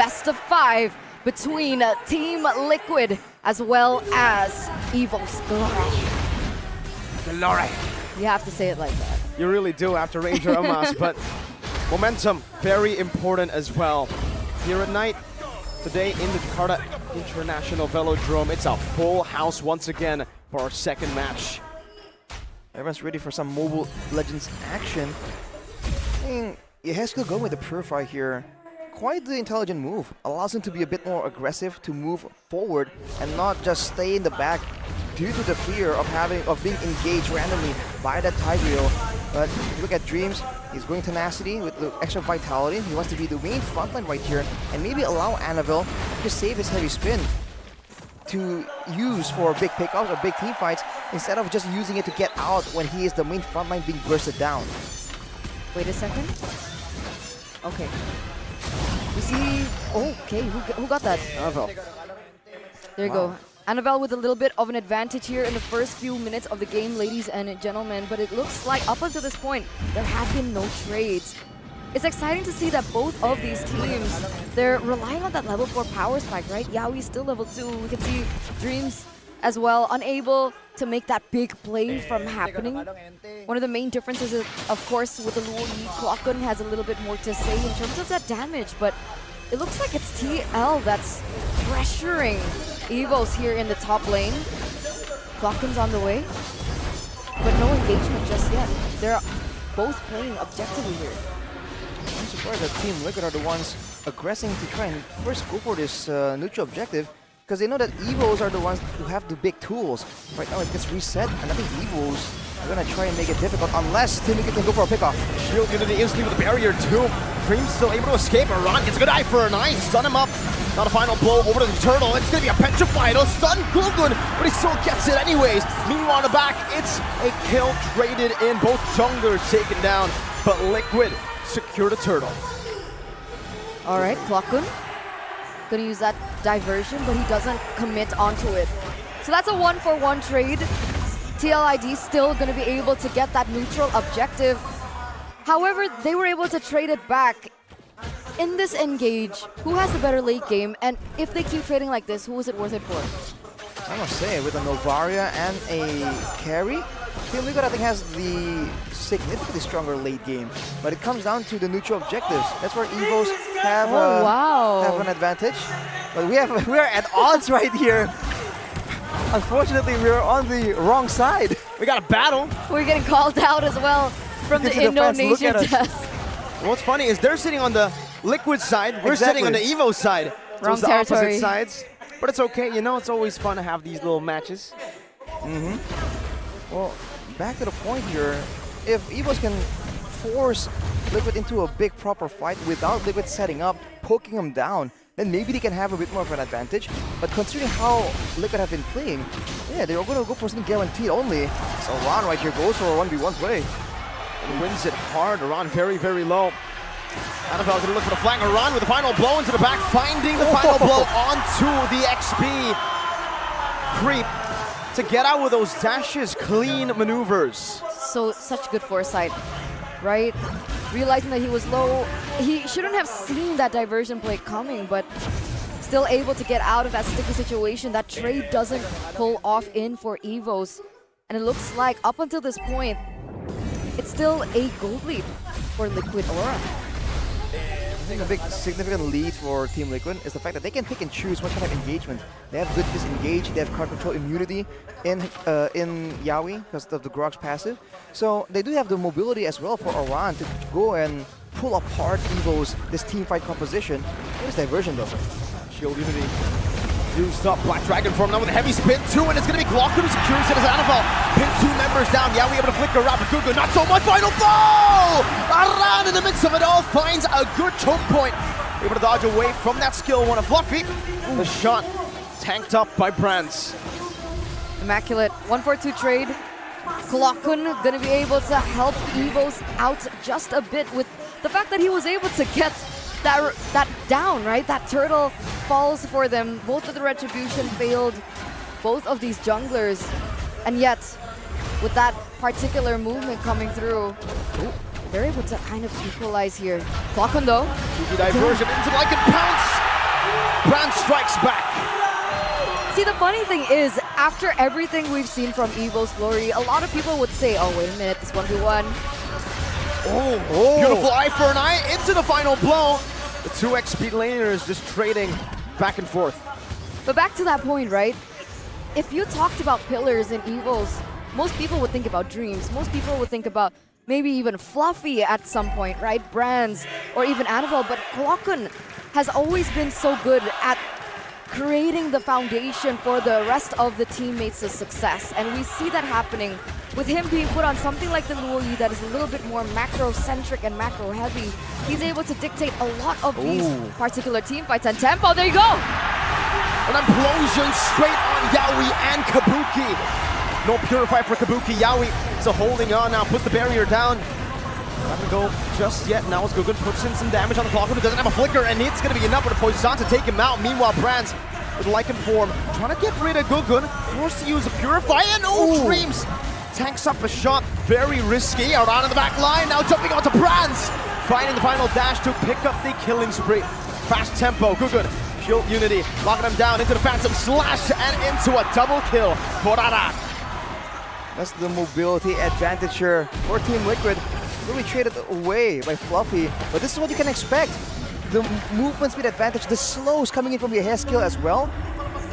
best of 5 between Team Liquid as well as EVOS. Glory. You have to say it like that. You really do after Ranger Amas, but momentum, very important as well. Here at night, today in the Jakarta International Velodrome, it's a full house once again for our second match. Everyone's ready for some Mobile Legends action. Yehesco going with the Purify here. Quite the intelligent move. Allows him to be a bit more aggressive, to move forward and not just stay in the back due to the fear of being engaged randomly by that Tigreal. But if you look at Dreams, he's going tenacity with the extra vitality. He wants to be the main frontline right here and maybe allow Annabelle to save his heavy spin to use for big pickups or big team fights instead of just using it to get out when he is the main frontline being bursted down. Wait a second. Okay. We see... Okay, who got that? Annabelle. There you go. Annabelle with a little bit of an advantage here in the first few minutes of the game, ladies and gentlemen. But it looks like up until this point, there have been no trades. It's exciting to see that both of these teams, they're relying on that level 4 power spike, right? Yaoi's still level 2. We can see Dreams as well, unable to make that big play from happening. One of the main differences is, of course, with the Luo Yi, Klokkun has a little bit more to say in terms of that damage, but it looks like it's TL that's pressuring EVOS here in the top lane. Klokkun's on the way, but no engagement just yet. They're both playing objectively here. I'm surprised that Team Liquid are the ones aggressing to try and first go for this neutral objective, because they know that EVOs are the ones who have the big tools. Right now it gets reset, and I think EVOs are going to try and make it difficult unless Team Liquid can go for a pickoff. Shield Unity instantly with the barrier too. Dream's still able to escape. Iran gets a good eye for a 9. Stun him up. Not a final blow over to the turtle. It's going to be a petrified. It'll stun Klokkun, but he still gets it anyways. Meanwhile, on the back, it's a kill traded in. Both junglers taken down, but Liquid secure the turtle. All right, Klokkun gonna use that diversion, but he doesn't commit onto it. So that's a 1-for-1 trade. TLID still gonna be able to get that neutral objective. However, they were able to trade it back. In this engage, who has the better late game? And if they keep trading like this, who is it worth it for? I must say, with a Novaria and a carry, Team Liquid I think has the significantly stronger late game, but it comes down to the neutral objectives. That's where EVOs have, have an advantage. But we are at odds right here. Unfortunately, we're on the wrong side. We got a battle. We're getting called out as well from the Indonesian test. What's funny is they're sitting on the Liquid side. We're sitting on the EVO side. Wrong so it's territory. the opposite sides. But it's okay. You know, it's always fun to have these little matches. Well, back to the point here, if EVOS can force Liquid into a big proper fight without Liquid setting up, poking them down, then maybe they can have a bit more of an advantage. But considering how Liquid have been playing, yeah, they're going to go for something guaranteed only. So Ron right here goes for a 1v1 play. He wins it hard. Iran very, very low. Annabelle going to look for the flank. Iran with the final blow into the back, finding the final blow onto the XP. Creep to get out with those dashes, clean maneuvers. So such good foresight, right? Realizing that he was low, he shouldn't have seen that diversion play coming, but still able to get out of that sticky situation. That trade doesn't pull off in for EVOS. And it looks like up until this point, it's still a gold lead for Liquid Aura. I think a big significant lead for Team Liquid is the fact that they can pick and choose what kind of engagement. They have good disengage, they have card control immunity in Yaoi because of the Grog's passive. So they do have the mobility as well for Iran to go and pull apart EVO's this team fight composition. There's diversion though. Shield Unity used up. Black Dragon form now with a heavy spin too, and it's going to be Klokkun who secures it as Annabelle pins 2 members down. Yaoi able to flicker around, but Gugu not so much. Final blow! Aran in the midst of it all finds a good choke point. Able to dodge away from that skill one of Fluffy. The shot tanked up by Brands. Immaculate 1-for-2 trade. Klokkun gonna be able to help EVOS out just a bit with the fact that he was able to get that down, right? That turtle falls for them. Both of the retribution failed, both of these junglers. And yet, with that particular movement coming through, they're able to kind of equalize here. Klokkun though. Cheeky diversion into like a pounce. Brand strikes back. See, the funny thing is, after everything we've seen from EVOS Glory, a lot of people would say, oh, wait a minute, this 1v1. Oh, beautiful eye for an eye into the final blow. The two XP laners just trading back and forth. But back to that point, right? If you talked about pillars in EVOS, most people would think about Dreams. Most people would think about maybe even Fluffy at some point, right? Brands, or even Annabelle. But Klokken has always been so good at creating the foundation for the rest of the teammates' success. And we see that happening with him being put on something like the Luoyi that is a little bit more macro-centric and macro-heavy. He's able to dictate a lot of these particular team fights. And Tempo, there you go! An implosion straight on Yaoi and Kabuki. No Purify for Kabuki. Yaoi is holding on now, puts the barrier down. Not gonna go just yet. Now as Gugun puts in some damage on the Klokken, who doesn't have a flicker, and it's gonna be enough with a Poison to take him out. Meanwhile, Brands with Lycan form, trying to get rid of Gugun, forced to use a Purify, and Dreams tanks up a shot. Very risky. Around in the back line, now jumping onto Brands, finding the final dash to pick up the killing spree. Fast tempo, Gugun. Shield Unity, locking him down into the Phantom Slash and into a double kill. Korara. That's the mobility advantage here for Team Liquid. Really traded away by Fluffy, but this is what you can expect. The movement speed advantage, the slows coming in from your hair skill as well.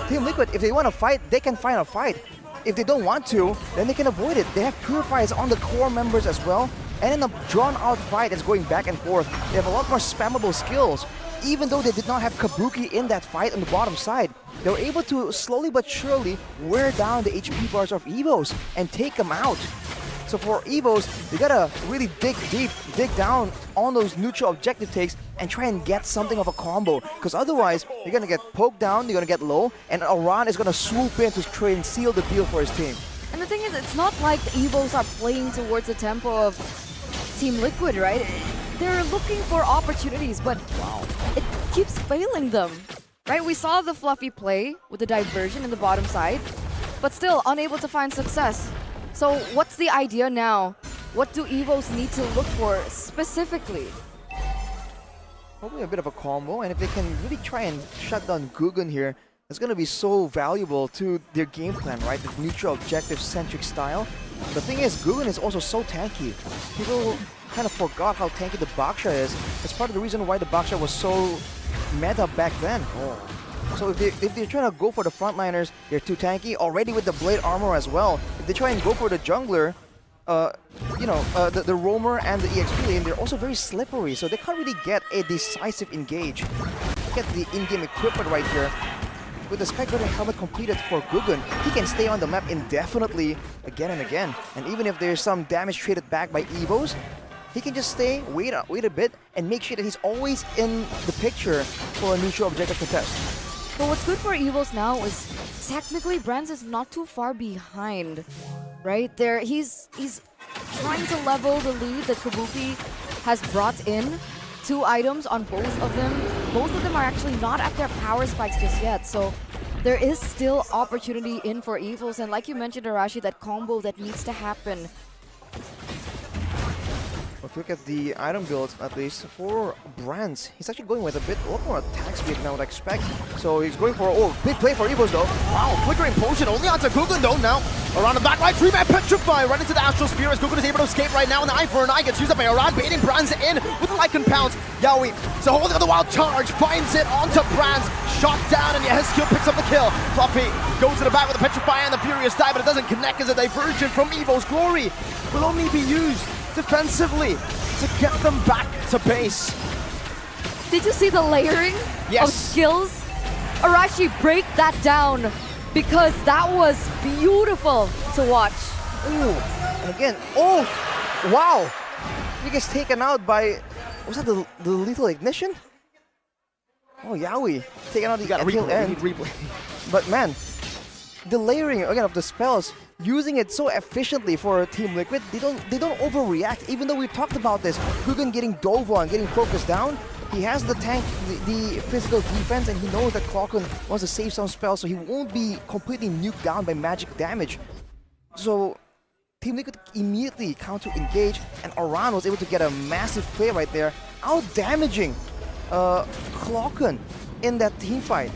Team Liquid, if they want to fight, they can find a fight. If they don't want to, then they can avoid it. They have Purifiers on the core members as well. And in a drawn-out fight that's going back and forth, they have a lot more spammable skills. Even though they did not have Kabuki in that fight on the bottom side, they were able to slowly but surely wear down the HP bars of EVOS and take them out. So for EVOS, they gotta really dig deep, dig down on those neutral objective takes and try and get something of a combo. Because otherwise, you're gonna get poked down, you're gonna get low, and Aran is gonna swoop in to try and seal the deal for his team. And the thing is, it's not like the EVOS are playing towards the tempo of Team Liquid, right? They're looking for opportunities, but it keeps failing them, right? We saw the Fluffy play with the diversion in the bottom side, but still unable to find success. So what's the idea now? What do EVOS need to look for specifically? Probably a bit of a combo, and if they can really try and shut down Gugun here, it's going to be so valuable to their game plan, right? The neutral objective-centric style. The thing is, Gugun is also so tanky. People kind of forgot how tanky the Baksha is. It's part of the reason why the Baksha was so meta back then. So if they're trying to go for the frontliners, they're too tanky. Already with the blade armor as well. If they try and go for the jungler, the roamer and the EXP lane, they're also very slippery. So they can't really get a decisive engage. Get the in-game equipment right here. With the Sky Guardian helmet completed for Gugun, he can stay on the map indefinitely again and again. And even if there's some damage traded back by EVOS, he can just stay, wait a bit, and make sure that he's always in the picture for a neutral objective contest. But what's good for EVOS now is technically Brands is not too far behind, right? He's trying to level the lead that Kabuki has brought in. 2 items on both of them. Both of them are actually not at their power spikes just yet, so there is still opportunity in for EVOS. And like you mentioned, Arashi, that combo that needs to happen. If you look at the item builds, at least for Brands, he's actually going with a lot more attack speed than I would expect. So he's going for big play for EVOS though. Wow, flickering potion only onto Gugun though now. Around the back line, 3-man Petrify right into the Astral Spear as Gugun is able to escape right now, and the eye for an eye gets used up by Aran, baiting Brands in with the Lycan Pounce. Yaoi, so holding on the wild charge, finds it onto Brands, shot down, and Yehezkiel picks up the kill. Fluffy goes to the back with the Petrify and the Furious Die, but it doesn't connect as a diversion from EVOS. Glory will only be used defensively to get them back to base. Did you see the layering of skills? Arashi, break that down, because that was beautiful to watch. Ooh, and again, wow! He gets taken out by, was that the lethal ignition? Oh, Yaoi, taken out the kill end. But man, the layering again of the spells, using it so efficiently for Team Liquid, they don't overreact. Even though we talked about this, Gugun getting dove on, getting focused down, he has the tank, the physical defense, and he knows that Klokken wants to save some spells, so he won't be completely nuked down by magic damage. So Team Liquid immediately counter-engage, and Aran was able to get a massive play right there, out-damaging Klokken. in that team fight.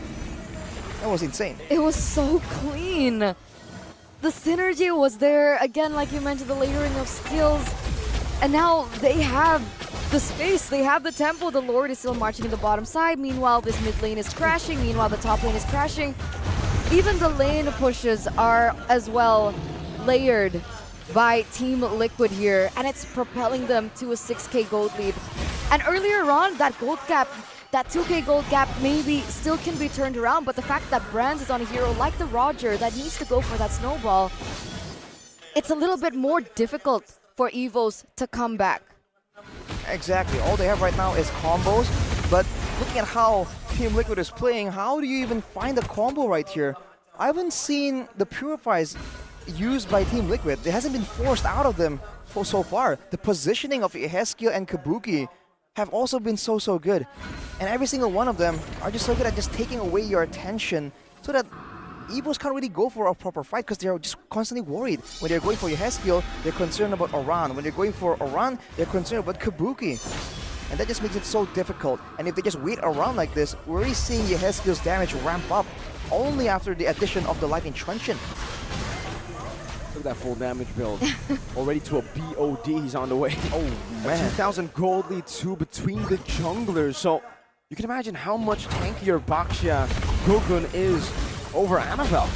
That was insane. It was so clean. The synergy was there. Again, like you mentioned, the layering of skills. And now they have the space, they have the tempo. The Lord is still marching in the bottom side. Meanwhile, this mid lane is crashing. Meanwhile, the top lane is crashing. Even the lane pushes are as well layered by Team Liquid here. And it's propelling them to a 6K gold lead. And earlier on, that gold gap, that 2K gold gap maybe still can be turned around, but the fact that Brands is on a hero like the Roger that needs to go for that snowball, it's a little bit more difficult for EVOS to come back. Exactly. All they have right now is combos, but looking at how Team Liquid is playing, how do you even find a combo right here? I haven't seen the Purifies used by Team Liquid. It hasn't been forced out of them for so far. The positioning of Eheskiel and Kabuki have also been so good. And every single one of them are just so good at just taking away your attention so that EVOS can't really go for a proper fight because they're just constantly worried. When they're going for Eheskiel, they're concerned about Oran. When they're going for Oran, they're concerned about Kabuki. And that just makes it so difficult. And if they just wait around like this, we're already seeing Eheskiel's damage ramp up only after the addition of the Lightning Truncheon. Look at that full damage build. Already to a BOD, he's on the way. Oh man. 2,000 gold lead too between the junglers. So you can imagine how much tankier Baxia Gugun is over Annabelle.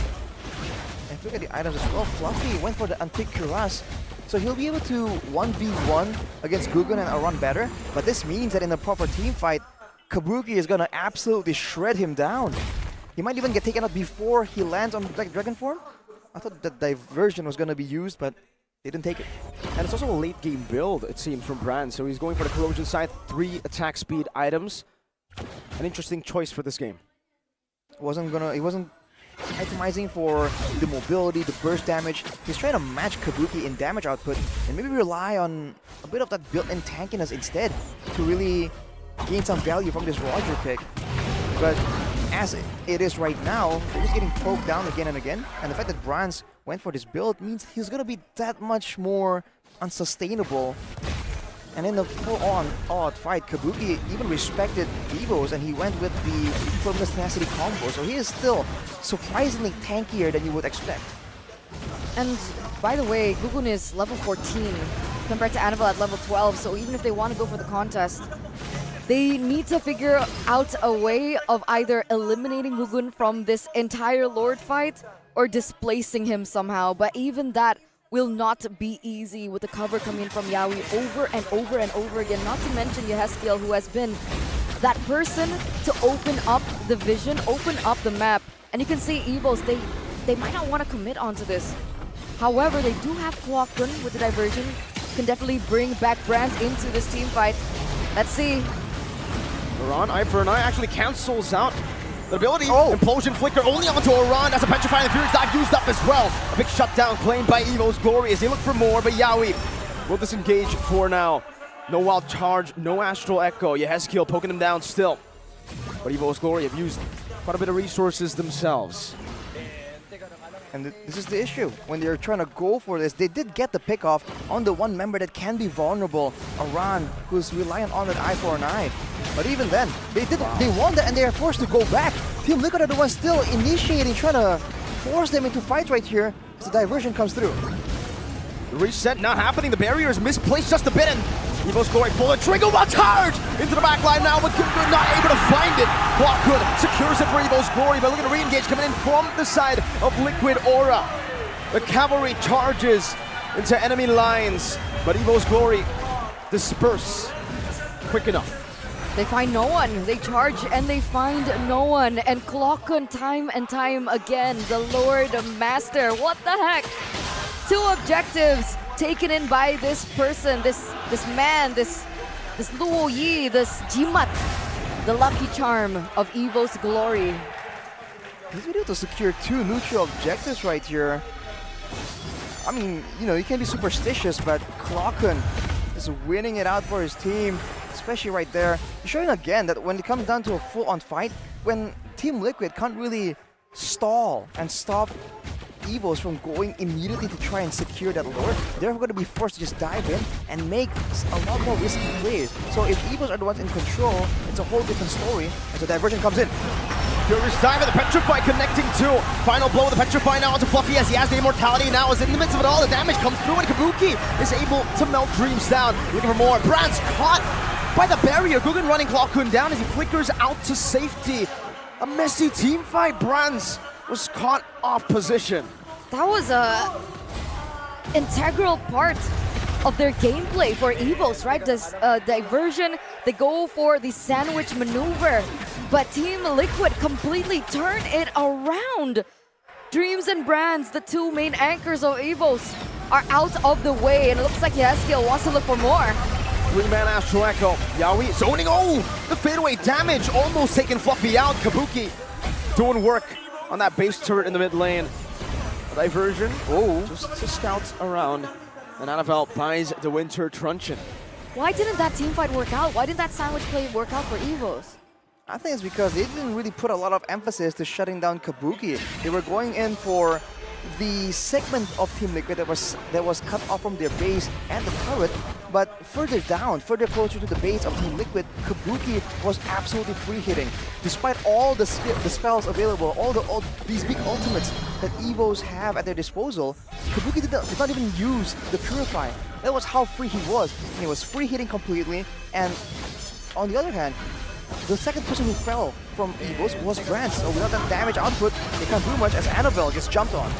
And look at the items as well. Fluffy went for the Antique Cuirass. So he'll be able to 1v1 against Gugun and Aran better. But this means that in a proper team fight, Kabuki is gonna absolutely shred him down. He might even get taken out before he lands on Black Dragon form. I thought that diversion was going to be used, but they didn't take it. And it's also a late game build, it seems, from Brand. So he's going for the Corrosion Scythe, 3 attack speed items. An interesting choice for this game. He wasn't itemizing for the mobility, the burst damage. He's trying to match Kabuki in damage output and maybe rely on a bit of that built-in tankiness instead to really gain some value from this Roger pick. But as it is right now, they're just getting poked down again and again. And the fact that Brands went for this build means he's going to be that much more unsustainable. And in the full-on odd fight, Kabuki even respected EVOS and he went with the Firmness Tenacity combo. So he is still surprisingly tankier than you would expect. And by the way, Gugun is level 14 compared to Annabelle at level 12. So even if they want to go for the contest, they need to figure out a way of either eliminating Gugun from this entire Lord fight or displacing him somehow. But even that will not be easy with the cover coming in from Yawi over and over and over again. Not to mention Eheskiel, who has been that person to open up the vision, open up the map. And you can see EVOS, they might not want to commit onto this. However, they do have Kwokun with the diversion. Can definitely bring back Brands into this team fight. Let's see. Oran, eye for an eye, actually cancels out the ability. Implosion Flicker only onto Oran as a Petrifying Fury dive used up as well. A big shutdown claimed by EVOS Glory as they look for more, but Yawi will disengage for now. No Wild Charge, no Astral Echo. Eheskiel poking him down still. But EVOS Glory have used quite a bit of resources themselves. And this is the issue. When they're trying to go for this, they did get the pick off on the one member that can be vulnerable, Aran, who's reliant on that eye for an eye. But even then, they won that and they are forced to go back. Team Liquid are the ones still initiating, trying to force them into fights right here as the diversion comes through. The reset not happening, the barrier is misplaced just a bit, and EVOS Glory pull the trigger, while charge into the back line now, but Gugun not able to find it. Blockhood secures it for EVOS Glory, but look at the re-engage coming in from the side of Liquid Aura. The cavalry charges into enemy lines, but EVOS Glory disperse quick enough. They find no one. They charge and they find no one. And Klokun time and time again, the Lord Master. What the heck? 2 objectives taken in by this person, this man, this Luo Yi, this Jimat, the lucky charm of EVOS Glory. He's been able to secure 2 neutral objectives right here. I mean, you know, you can be superstitious, but Klokun is winning it out for his team, especially right there. Showing again that when it comes down to a full-on fight, when Team Liquid can't really stall and stop EVOS from going immediately to try and secure that lord, they're going to be forced to just dive in and make a lot more risky plays. So if EVOS are the ones in control, it's a whole different story. And so diversion comes in. Furious dive and the Petrify connecting to. Final blow of the Petrify now onto Fluffy as he has the immortality now. As in the midst of it all, the damage comes through and Kabuki is able to melt Dreams down. Looking for more. Brand's caught by the barrier. Guggen running Clockhoon down as he flickers out to safety. A messy team fight. Brands was caught off position. That was a integral part of their gameplay for EVOS, right? This diversion, they go for the sandwich maneuver, but Team Liquid completely turn it around. Dreams and Brands, the two main anchors of EVOS, are out of the way, and it looks like Yaskiel wants to look for more. Wingman Astro Echo. Yawi zoning. Oh, the fadeaway damage almost taking Fluffy out. Kabuki doing work on that base turret in the mid lane. Diversion. Oh, just to scout around. And NFL buys the Winter Truncheon. Why didn't that team fight work out? Why didn't that sandwich play work out for EVOS? I think it's because they didn't really put a lot of emphasis to shutting down Kabuki. They were going in for the segment of Team Liquid that was cut off from their base and the turret, but further down, further closer to the base of Team Liquid, Kabuki was absolutely free hitting. Despite all the spells available, all these big ultimates that EVOS have at their disposal, Kabuki did not even use the Purify. That was how free he was. And he was free hitting completely, and on the other hand, the second person who fell from EVOS was Brands, so without that damage output, they can't do much as Annabelle just jumped on.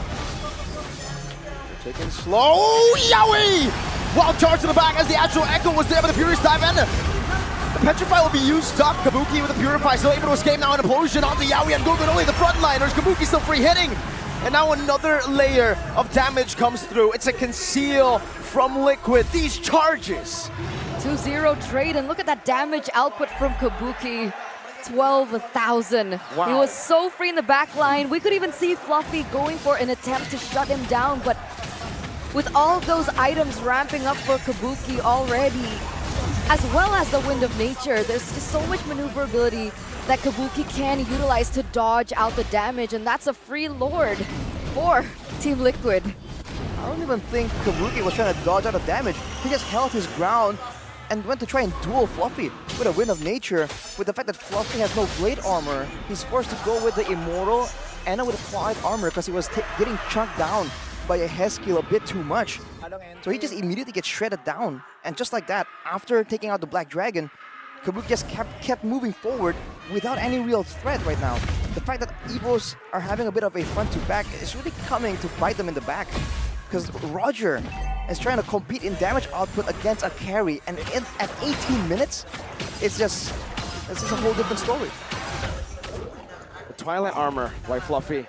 Taking slow, Yowie! Wild charge to the back as the actual Echo was there, but the Furious dive in. The Petrify will be used up. Kabuki with the Purify still able to escape now. An implosion onto Yowie and Guggen, only the frontliners. Kabuki still free hitting. And now another layer of damage comes through. It's a conceal from Liquid. These charges. 2-0 trade, and look at that damage output from Kabuki. 12,000. Wow. He was so free in the back line. We could even see Fluffy going for an attempt to shut him down, but with all those items ramping up for Kabuki already, as well as the Wind of Nature, there's just so much maneuverability that Kabuki can utilize to dodge out the damage, and that's a free Lord for Team Liquid. I don't even think Kabuki was trying to dodge out the damage. He just held his ground and went to try and duel Fluffy with a Wind of Nature. With the fact that Fluffy has no blade armor, he's forced to go with the Immortal and with a Clawed armor because he was getting chunked down by a Heskill a bit too much. So he just immediately gets shredded down. And just like that, after taking out the Black Dragon, Kabuki just kept moving forward without any real threat right now. The fact that EVOS are having a bit of a front to back is really coming to bite them in the back. Because Roger is trying to compete in damage output against a carry, and at 18 minutes, it's just a whole different story. The Twilight armor by Fluffy.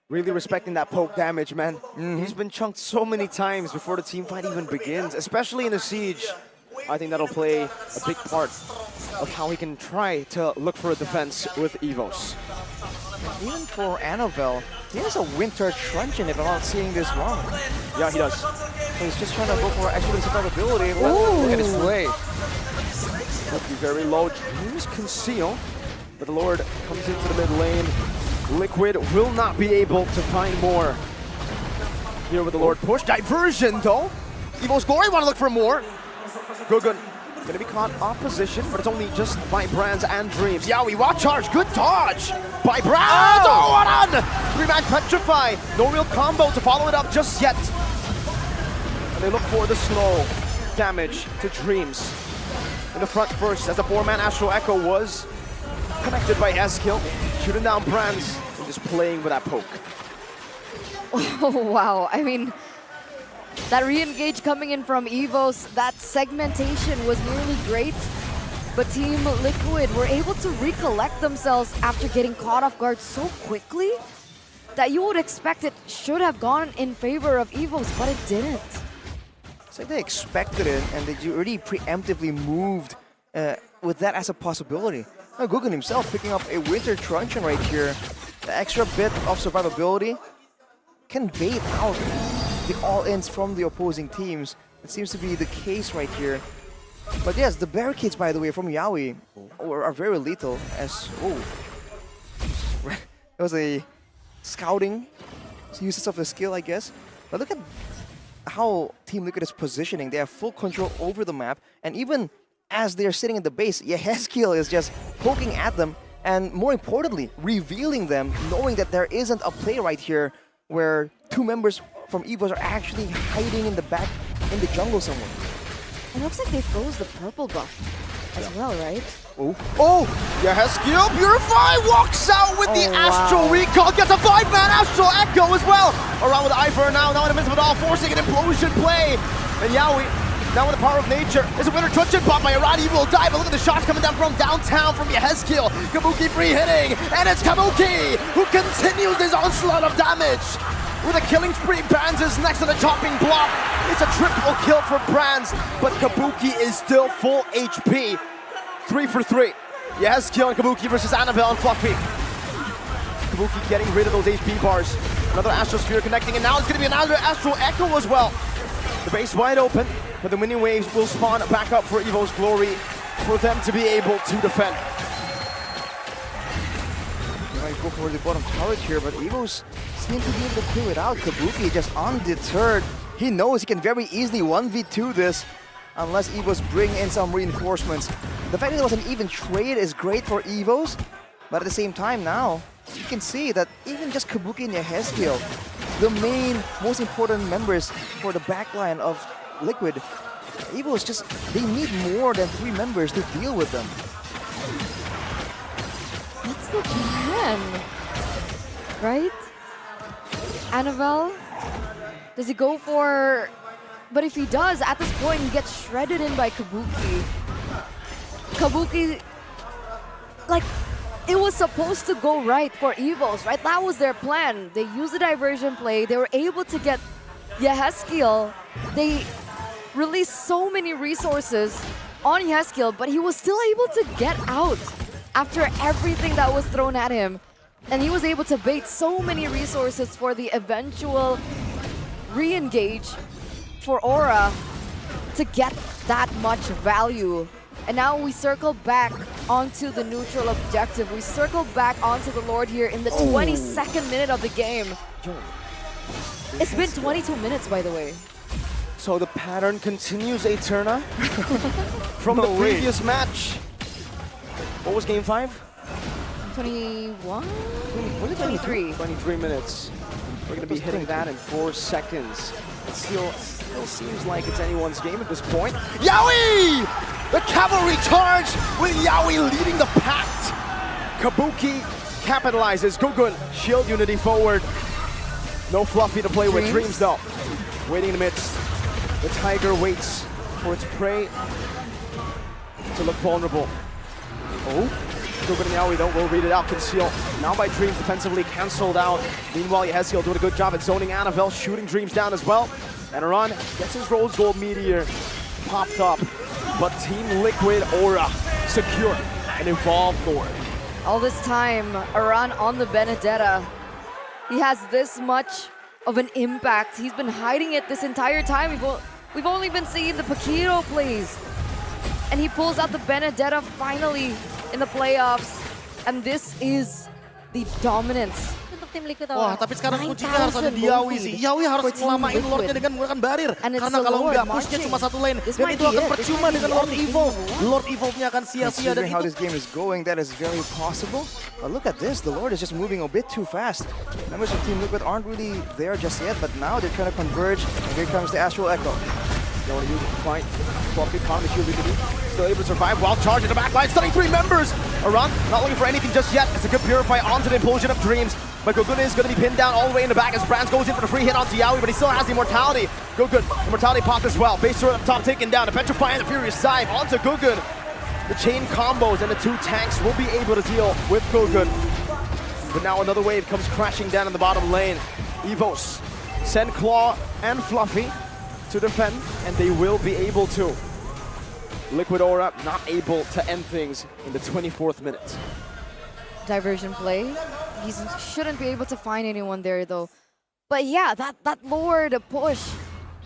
Really respecting that poke damage, man. He's been chunked so many times before the team fight even begins, especially in the siege. I think that'll play a big part of how he can try to look for a defense with EVOS. Even for Annabelle, he has a Winter Truncheon if I'm not seeing this wrong. Yeah, he does. So he's just trying to go for actual survivability. Look at his play. Would be very low. Dreams conceal, but the Lord comes into the mid lane. Liquid will not be able to find more. Here with the Lord push. Diversion though. EVOS Glory want to look for more. Guggen gonna be caught off position, but it's only just by Brands and Dreams. Yowie, watch charge. Good dodge by Brands. Oh, what on? Three-man Petrify. No real combo to follow it up just yet. And they look for the slow damage to Dreams. In the front first, as the four-man Astral Echo was connected by Heskill, shooting down Brands and just playing with that poke. Oh, wow. I mean, that re-engage coming in from EVOS, that segmentation was nearly great, but Team Liquid were able to recollect themselves after getting caught off guard so quickly that you would expect it should have gone in favor of EVOS, but it didn't. It's like they expected it and they already preemptively moved with that as a possibility. Now Guggen himself picking up a Winter Truncheon right here. The extra bit of survivability can bait out the all-ins from the opposing teams. It seems to be the case right here. But yes, the barricades, by the way, from Yowie are very lethal as... Oh. It was a scouting uses of the skill, I guess. But look at how Team Liquid is positioning. They have full control over the map, and even as they're sitting in the base, Yehezkiel is just poking at them, and more importantly, revealing them, knowing that there isn't a play right here where two members from EVOS are actually hiding in the back in the jungle somewhere. It looks like they froze the purple buff as well, right? Oh, Yehezkiel Purify walks out with the Astral Recall, gets a 5-man Astral Echo as well. Around with Ivor now in the midst of it all, forcing an implosion play. And Yawi, now with the power of nature, is a winner touch and pop by Iran. He will die, but look at the shots coming down from downtown from Yehezkiel. Kabuki free hitting, and it's Kabuki who continues his onslaught of damage. With a killing spree, Brands is next to the chopping block. It's a triple kill for Brands, but Kabuki is still full HP. 3 for 3. Yehezkiel and Kabuki versus Annabelle and Fluffy. Kabuki getting rid of those HP bars. Another Astral Sphere connecting, and now it's going to be another Astral Echo as well. The base wide open, but the winning waves will spawn back up for EVO's Glory for them to be able to defend. They might go for the bottom turret here, but EVOS seem to be able to clear it out. Kabuki just undeterred. He knows he can very easily 1v2 this unless EVOS bring in some reinforcements. The fact that it was an even trade is great for EVOS, but at the same time now, you can see that even just Kabuki and Yehezkiel, the main, most important members for the backline of Liquid, EVOS just, they need more than 3 members to deal with them. That's the plan, right? Annabelle, does he go for... But if he does, at this point, he gets shredded in by Kabuki. Kabuki, like, it was supposed to go right for EVOS, right? That was their plan. They used the diversion play. They were able to get Yehezkiel. They released so many resources on Yehezkiel, but he was still able to get out after everything that was thrown at him. And he was able to bait so many resources for the eventual re-engage for Aura to get that much value. And now we circle back onto the neutral objective. We circle back onto the Lord here in the 22nd minute of the game. It's been 22 minutes, by the way. So the pattern continues, Eterna, from the previous match. What was game 5? 21? Was it 23? 23 minutes. We're going to be hitting that in 4 seconds. It still seems like it's anyone's game at this point. Yawi! The cavalry charge with Yawi leading the pact. Kabuki capitalizes. Gugun, shield unity forward. No Fluffy to play with. Dreams though. Waiting in the midst. The tiger waits for its prey to look vulnerable. Oh. Gugun and Yawi though will read it out. Conceal. Now by Dreams defensively cancelled out. Meanwhile, Yehezkiel doing a good job at zoning Annabelle, shooting Dreams down as well. And Aran gets his Rose Gold Meteor popped up. But Team Liquid Aura secure an evolved Lord. All this time, Aran on the Benedetta. He has this much of an impact. He's been hiding it this entire time. We've only been seeing the Paquito plays. And he pulls out the Benedetta finally in the playoffs. And this is the dominance. Wah, tapi sekarang kuncinya harus ada di Yawi sih. Yawi harus ngelamain Lordnya dengan menggunakan barir. Karena kalau nggak, pushnya cuma satu lane. Dan itu akan percuma dengan Lord Evolve. Lord Evolve-nya akan sia-sia. Considering how this game is going, that is very possible. But look at this, the Lord is just moving a bit too fast. Members of Team Liquid aren't really there just yet, but now they're trying to converge. And here comes the Astral Echo. They want to use it to fight. Fluffy, Kami, shield unity. Still able to survive while charging the backline. Stunning 3 members. Aran not looking for anything just yet. It's a good Purify onto the Implosion of Dreams. But Gugun is going to be pinned down all the way in the back as Brands goes in for the free hit onto Yawi, but he still has the Immortality. Gugun, Immortality popped as well. Base turret up top taken down. The Petrify and the Furious Dive onto Gugun. The chain combos and the 2 tanks will be able to deal with Gugun. But now another wave comes crashing down in the bottom lane. EVOS send Claw and Fluffy to defend, and they will be able to. Liquid Aura not able to end things in the 24th minute. Diversion play. He shouldn't be able to find anyone there though. But yeah, that Lord push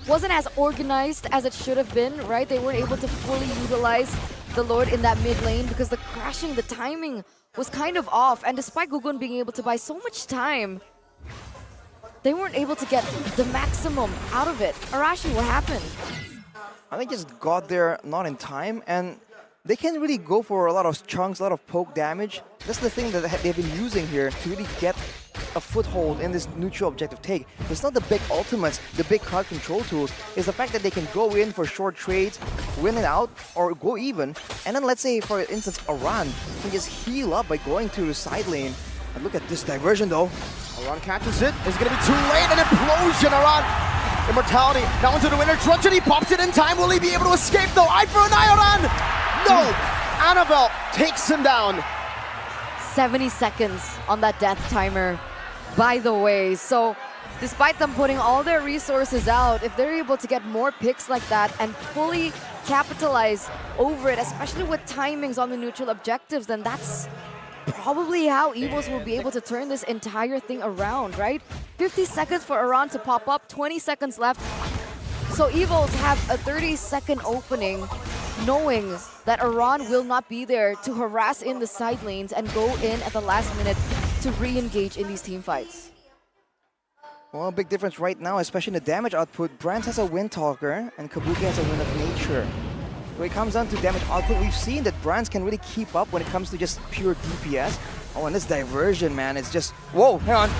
wasn't as organized as it should have been, right? They weren't able to fully utilize the Lord in that mid lane because the crashing, the timing was kind of off. And despite Gugun being able to buy so much time, they weren't able to get the maximum out of it. Arashi, what happened? I think just got there not in time, and they can really go for a lot of chunks, a lot of poke damage. That's the thing that they've been using here to really get a foothold in this neutral objective take. It's not the big ultimates, the big card control tools. It's the fact that they can go in for short trades, win it out, or go even. And then let's say, for instance, Aran can just heal up by going to the side lane. And look at this diversion though. Aran catches it. It's going to be too late. An implosion, Aran. Immortality now into the winner. Truncheon, he pops it in time. Will he be able to escape though? Eye for an eye, Aran. No! Annabelle takes him down. 70 seconds on that death timer, by the way. So despite them putting all their resources out, if they're able to get more picks like that and fully capitalize over it, especially with timings on the neutral objectives, then that's probably how EVOS will be able to turn this entire thing around, right? 50 seconds for Aran to pop up, 20 seconds left. So EVOS have a 30-second opening, knowing that Aran will not be there to harass in the side lanes and go in at the last minute to re-engage in these team fights. Well, a big difference right now, especially in the damage output. Brands has a Wind Talker and Kabuki has a Wind of Nature. When it comes down to damage output, we've seen that Brands can really keep up when it comes to just pure DPS. Oh, and this diversion, man, it's just... Whoa, hang on.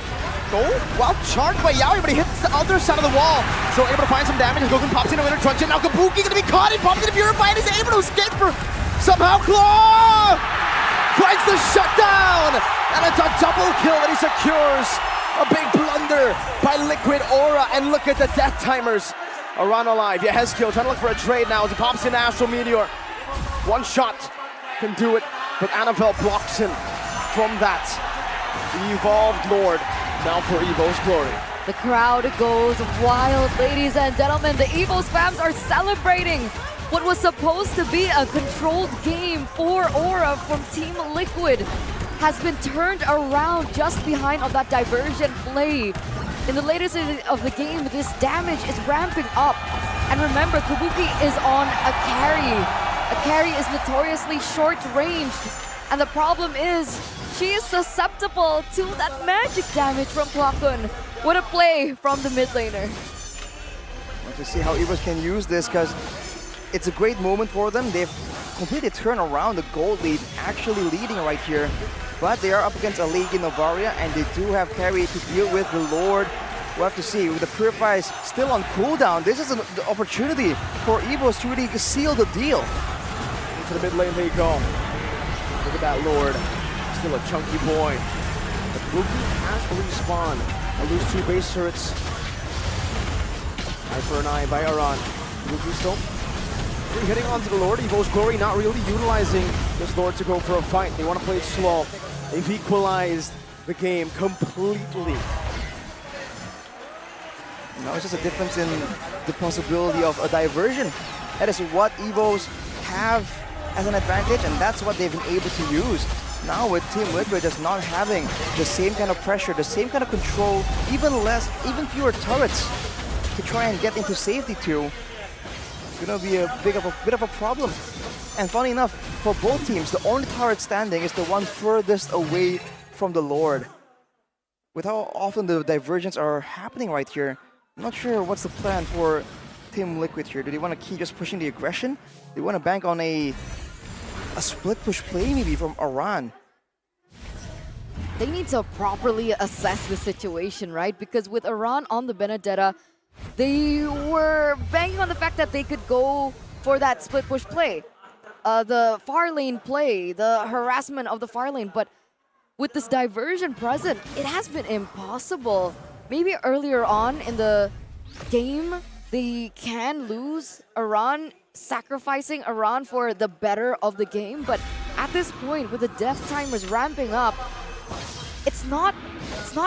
Oh, well charged by Yaoi, but he hits the other side of the wall. So able to find some damage. Goku pops in a winner Truncheon. Now Kabuki gonna be caught. He pops into Purify and is able to escape for somehow Claw! Finds the shutdown! And it's a double kill that he secures. A big blunder by Liquid Aura. And look at the death timers. Aran alive. Yeah, Hezkiel trying to look for a trade now as he pops in Astral Meteor. One shot can do it, but Annabelle blocks him from that. The Evolved Lord. Now for EVO's glory. The crowd goes wild, ladies and gentlemen. The EVOS fans are celebrating what was supposed to be a controlled game for Aura from Team Liquid has been turned around just behind on that diversion play. In the later stage of the game, this damage is ramping up. And remember, Kabuki is on a carry. A carry is notoriously short-ranged. And the problem is, she is susceptible to that magic damage from Plakun. What a play from the mid laner. Want to see how EVOS can use this, because it's a great moment for them. They've completely turned around the gold lead, actually leading right here. But they are up against a League in Novaria, and they do have carry to deal with the Lord. We'll have to see. With the Purifies still on cooldown, this is an opportunity for EVOS to really seal the deal. Into the mid lane they go. Look at that Lord. Still a chunky boy. But Kabuki has a respawn. I lose 2 base turrets. Eye for an eye by Aran. Kabuki still hitting onto the Lord. EVO's glory not really utilizing this Lord to go for a fight. They want to play it slow. They've equalized the game completely. Now it's just a difference in the possibility of a diversion. That is what EVOS have as an advantage, and that's what they've been able to use. Now with Team Liquid just not having the same kind of pressure, the same kind of control, even fewer turrets to try and get into safety too. It's gonna be a bit of a problem. And funny enough, for both teams, the only turret standing is the one furthest away from the Lord. With how often the diversions are happening right here, I'm not sure what's the plan for Team Liquid here. Do they want to keep just pushing the aggression? They want to bank on a split push play maybe from Aran. They need to properly assess the situation, right? Because with Aran on the Benedetta, they were banging on the fact that they could go for that split push play. The far lane play, the harassment of the far lane. But with this diversion present, it has been impossible. Maybe earlier on in the game, they can lose Aran, sacrificing Aran for the better of the game. But at this point, with the death timers ramping up, it's not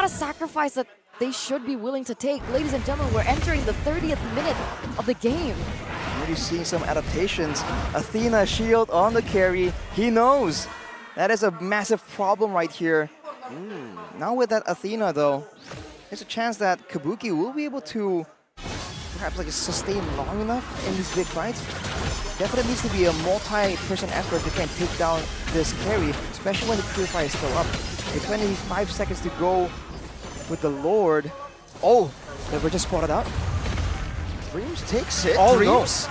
a sacrifice that they should be willing to take. Ladies and gentlemen, we're entering the 30th minute of the game. Already seeing some adaptations. Athena shield on the carry. He knows. That is a massive problem right here. Now with that Athena though, there's a chance that Kabuki will be able to perhaps like sustain long enough in these big fights. Definitely needs to be a multi-person effort to try and take down this carry, especially when the Purify is still up. With 25 seconds to go with the Lord, Oh, never just spotted out. Dreams takes it. Oh, Dreams.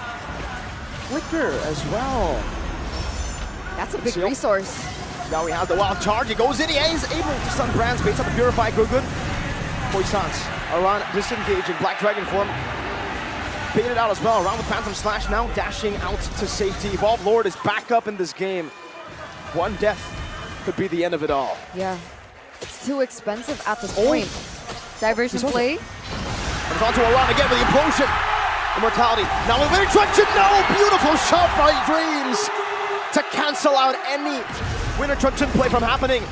Flicker as well. That's a big Seal. resource. Now he has the wild charge. He goes in. He is able to stun Brands based on the Purify Gugun. Poissons around disengaging. Black Dragon form. Baited out as well. Around with Phantom Slash now dashing out to safety. Evolve Lord is back up in this game. One death could be the end of it all. Yeah. It's too expensive at this point. Diversion play. And it's on to Aran again with the implosion. Immortality. Now with winning Truncheon. No! Beautiful shot by Dreams to cancel out any winner Truncheon play from happening.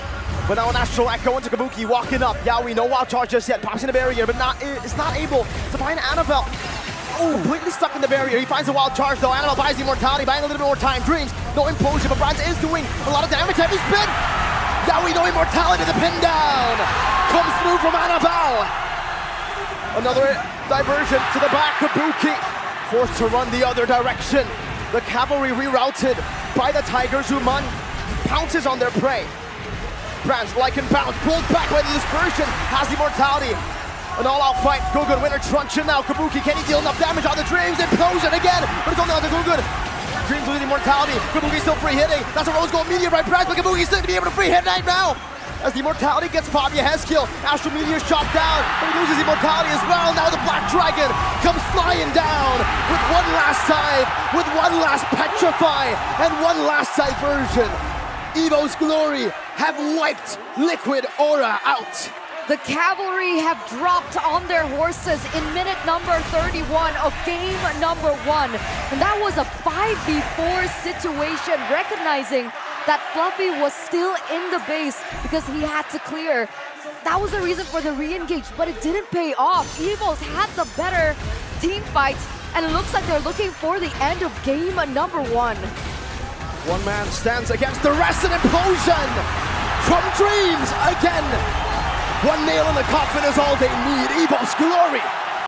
But now an Astral Echo into Kabuki walking up. Yaoi, no wild charge just yet. Pops in the barrier, but is not able to find Annabelle. Oh, completely stuck in the barrier. He finds a wild charge though. Annabelle buys the Immortality, buying a little bit more time. Dreams, no implosion, but Brands is doing a lot of damage. Heavy spin. Yaoi, no Immortality. The pin down comes through from Annabelle. Another diversion to the back. Kabuki forced to run the other direction. The cavalry rerouted by the Tigers. Zuman pounces on their prey. Brands, like and bounce, pulled back by the dispersion, has the Immortality. An all-out fight. Gugun winner Truncheon now. Kabuki, can he deal enough damage on the Dreams? Implosion again, but it's only on the Gugun. Dreams losing Immortality. Kabuki still free hitting. That's a Rose Gold Meteor by Brands, but Kabuki's still to be able to free hit right now. As the Immortality gets popped, has kill. Astral Meteor shot down, but he loses Immortality as well. Now the Black Dragon comes flying down with one last dive, with one last petrify, and one last diversion. EVOS Glory have wiped Liquid Aura out. The cavalry have dropped on their horses in minute number 31 of game number 1. And that was a 5v4 situation, recognizing that Fluffy was still in the base because he had to clear. That was the reason for the re-engage, but it didn't pay off. EVOS had the better team fight, and it looks like they're looking for the end of game number 1. One man stands against the rest, an implosion from Dreams again. One nail in the coffin is all they need. EVOS Glory